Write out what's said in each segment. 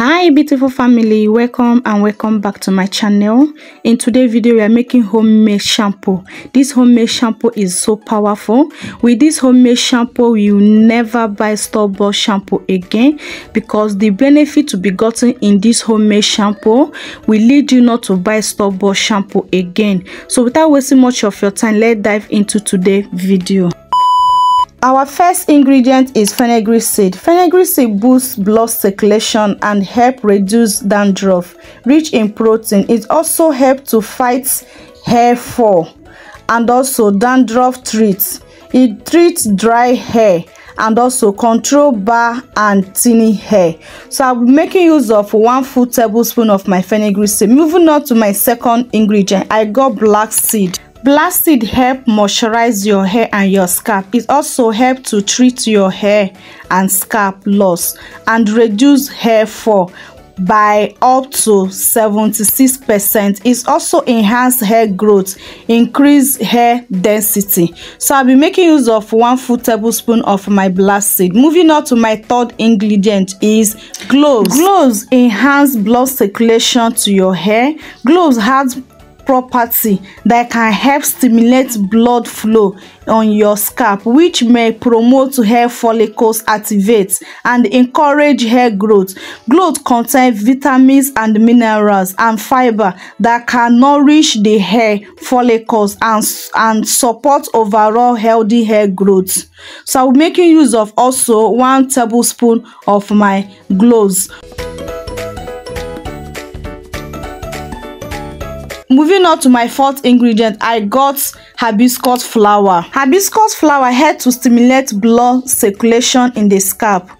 Hi beautiful family, welcome and welcome back to my channel. In today's video we are making homemade shampoo. This homemade shampoo is so powerful. With this homemade shampoo you will never buy store-bought shampoo again, because the benefit to be gotten in this homemade shampoo will lead you not to buy store-bought shampoo again. So without wasting much of your time, let's dive into today's video. Our first ingredient is fenugreek seed. Fenugreek seed boosts blood circulation and help reduce dandruff. Rich in protein, it also helps to fight hair fall and also dandruff treats. It treats dry hair and also control bar and thinning hair. So I'll be making use of 1 full tablespoon of my fenugreek seed. Moving on to my second ingredient, I got black seed. Black seed help moisturize your hair and your scalp. It also helps to treat your hair and scalp loss and reduce hair fall by up to 76%. It also enhance hair growth, increase hair density. So I'll be making use of 1 full tablespoon of my black seed. Moving on to my third ingredient is cloves. Cloves enhance blood circulation to your hair. Cloves has property that can help stimulate blood flow on your scalp, which may promote hair follicles activate and encourage hair growth. Cloves contain vitamins and minerals and fiber that can nourish the hair follicles and support overall healthy hair growth. So I'm making use of also 1 tablespoon of my cloves. Moving on to my fourth ingredient, I got hibiscus flower. Hibiscus flower helps to stimulate blood circulation in the scalp,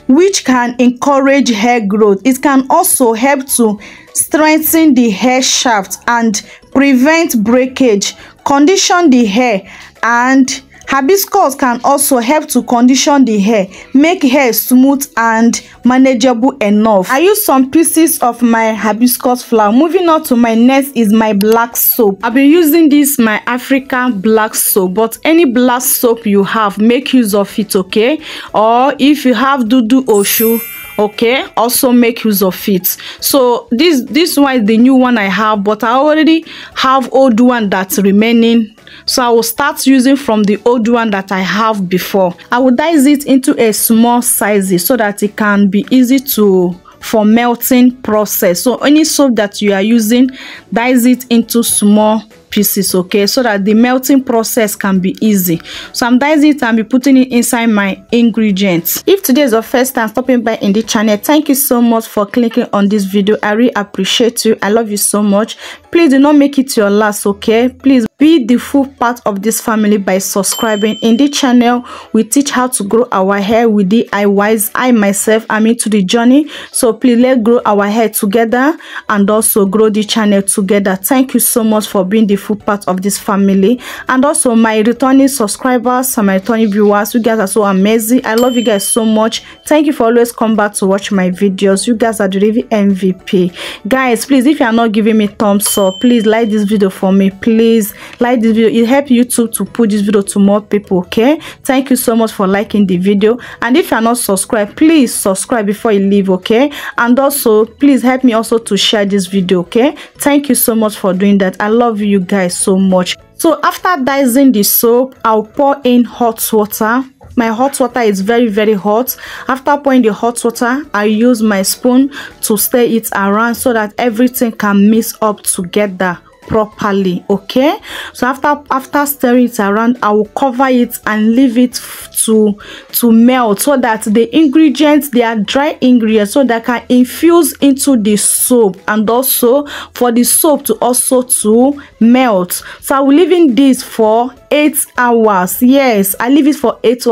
which can encourage hair growth. It can also help to strengthen the hair shaft and prevent breakage, condition the hair, and hibiscus can also help to condition the hair, make hair smooth and manageable enough. I use some pieces of my hibiscus flower. Moving on to my next is my black soap. I've been using this my African black soap, but any black soap you have, make use of it, okay? Or if you have dudu oshu, okay, also make use of it. So this one is the new one I have, but I already have old one that's remaining, so I will start using from the old one that I have before. I will dice it into a small size so that it can be easy for melting process. So any soap that you are using, dice it into small pieces, okay, so that the melting process can be easy. So I'm dicing it and be putting it inside my ingredients. If today is your first time stopping by in the channel, thank you so much for clicking on this video. I really appreciate you. I love you so much. Please do not make it your last, okay? Please be the full part of this family by subscribing. In this channel we teach how to grow our hair with DIYs. I myself am into the journey, so please let's grow our hair together and also grow the channel together. Thank you so much for being the full part of this family. And also my returning subscribers and my returning viewers, you guys are so amazing. I love you guys so much. Thank you for always come back to watch my videos. You guys are the real MVP. Guys, please, if you are not giving me thumbs up, please like this video for me. Please like this video. It helps YouTube to put this video to more people, okay? Thank you so much for liking the video. And if you are not subscribed, please subscribe before you leave, okay? And also please help me also to share this video, okay? Thank you so much for doing that. I love you guys so much. So after dicing the soap, I'll pour in hot water. My hot water is very hot. After pouring the hot water, I use my spoon to stir it around so that everything can mix up together properly, okay? So after stirring it around, I will cover it and leave it to melt, so that the ingredients, they are dry ingredients, so that can infuse into the soap, and also for the soap to also to melt. So I will leave in this for 8 hours. Yes, I leave it for 8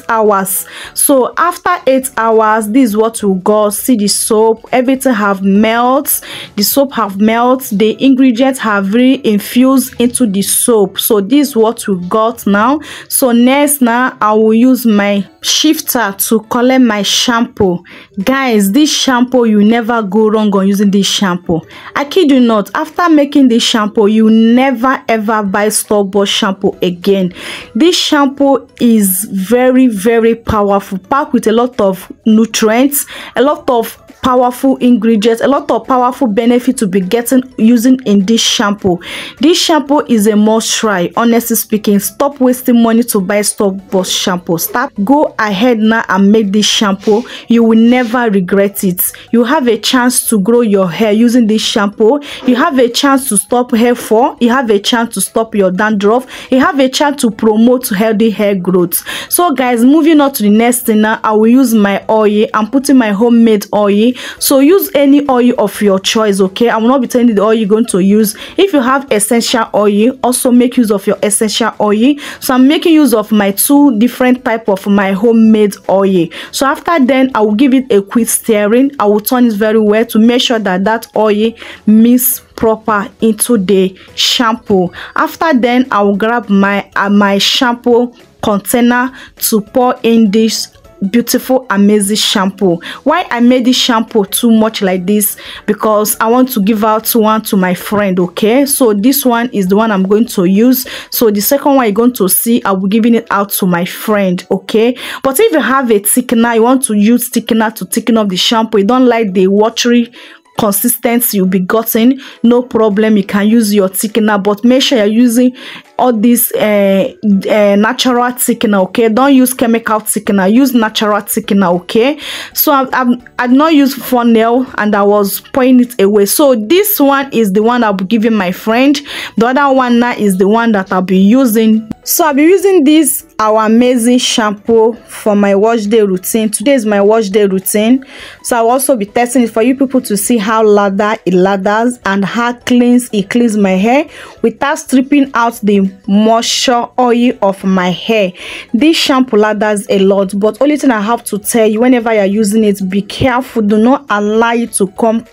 hours. So after 8 hours, this is what we got. See the soap, everything have melted, the soap have melted, the ingredients have really infused into the soap. So this is what we got now. So next, now I will use my shifter to collect my shampoo. Guys, this shampoo, you never go wrong on using this shampoo. I kid you not, after making this shampoo, you never ever buy store-bought shampoo again. This shampoo is very, very powerful, packed with a lot of nutrients, a lot of powerful ingredients, a lot of powerful benefits to be getting using in this shampoo. This shampoo is a must try. Honestly speaking, stop wasting money to buy store-bought shampoo. Go ahead now and make this shampoo. You will never regret it. You have a chance to grow your hair using this shampoo. You have a chance to stop hair fall. You have a chance to stop your dandruff. You have a chance to promote healthy hair growth. So guys, moving on to the next thing now, I will use my oil. I'm putting my homemade oil. So use any oil of your choice, okay? I will not be telling you the oil you're going to use. If you have essential oil, also make use of your essential oil. So I'm making use of my two different type of my homemade oil. So after then, I will give it a quick stirring. I will turn it very well to make sure that that oil mix proper into the shampoo. After then, I will grab my shampoo container to pour in this beautiful amazing shampoo. Why I made this shampoo too much like this? Because I want to give out one to my friend, okay? So this one is the one I'm going to use. So the second one you're going to see, I will giving it out to my friend, okay? But if you have a thickener, you want to use thickener to thicken up the shampoo, you don't like the watery consistency you'll be gotten, no problem, you can use your thickener, but make sure you're using all this natural thickener, okay? Don't use chemical thickener, use natural thickener, okay? So I've not used funnel and I was pouring it away. So this one is the one I'll be giving my friend. The other one now is the one that I'll be using. So I'll be using this our amazing shampoo for my wash day routine. Today is my wash day routine, so I'll also be testing it for you people to see how it lathers and how it cleans my hair without stripping out the moisture oil of my hair. This shampoo lathers a lot, but only thing I have to tell you, whenever you're using it, be careful. Do not allow it to come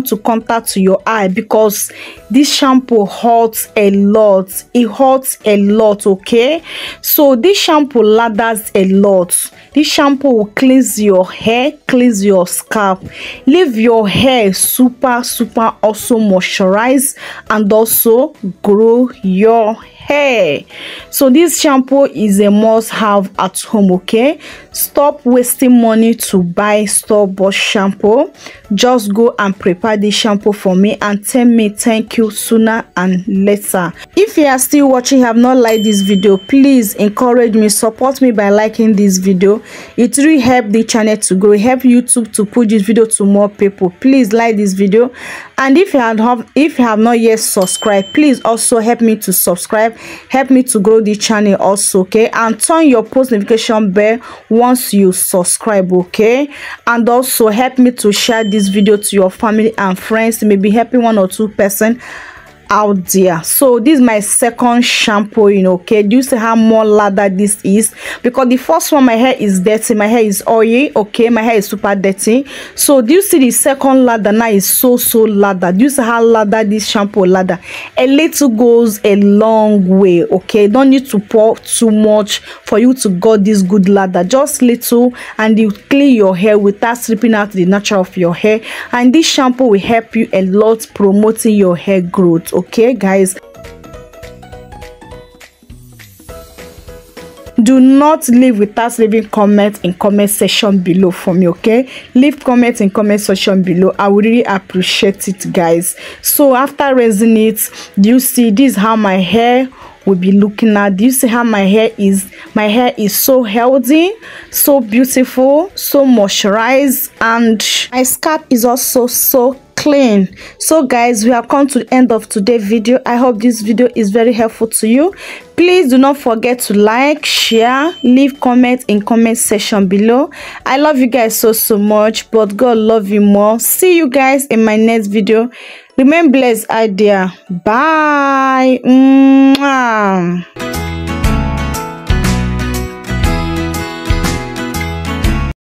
to contact to your eye, because this shampoo hurts a lot. It hurts a lot, okay? So this shampoo lathers a lot. This shampoo will cleanse your hair, cleanse your scalp, leave your hair super also moisturized, and also grow your hair. So this shampoo is a must have at home, okay? Stop wasting money to buy store-bought shampoo. Just go and prepare this shampoo for me and tell me thank you sooner and later. If you are still watching, have not liked this video, please encourage me, support me by liking this video. It really help the channel to grow, help YouTube to push this video to more people. Please like this video, and if you have not yet subscribed, please also help me to subscribe, help me to grow the channel also, okay? And turn your post notification bell once you subscribe, okay? And also help me to share this video to your family and friends, maybe helping one or two person out there. So this is my second shampoo, you know, okay? Do you see how more lather this is? Because the first one, my hair is dirty, my hair is oily, okay? My hair is super dirty. So do you see the second lather now is so lather? Do you see how lather this shampoo lather? A little goes a long way, okay? Don't need to pour too much for you to get this good lather. Just little, and you clean your hair without stripping out the nature of your hair. And this shampoo will help you a lot promoting your hair growth, okay guys? Do not leave without leaving comment in comment section below for me, okay? Leave comment in comment section below. I would really appreciate it, guys. So after rinsing it, do you see this is how my hair will be looking at? Do you see how my hair is? My hair is so healthy, so beautiful, so moisturized, and my scalp is also so clean. So guys, we have come to the end of today's video. I hope this video is very helpful to you. Please do not forget to like, share, leave comment in comment section below. I love you guys so much, but God love you more. See you guys in my next video. Remain blessed out there. Bye. Mwah.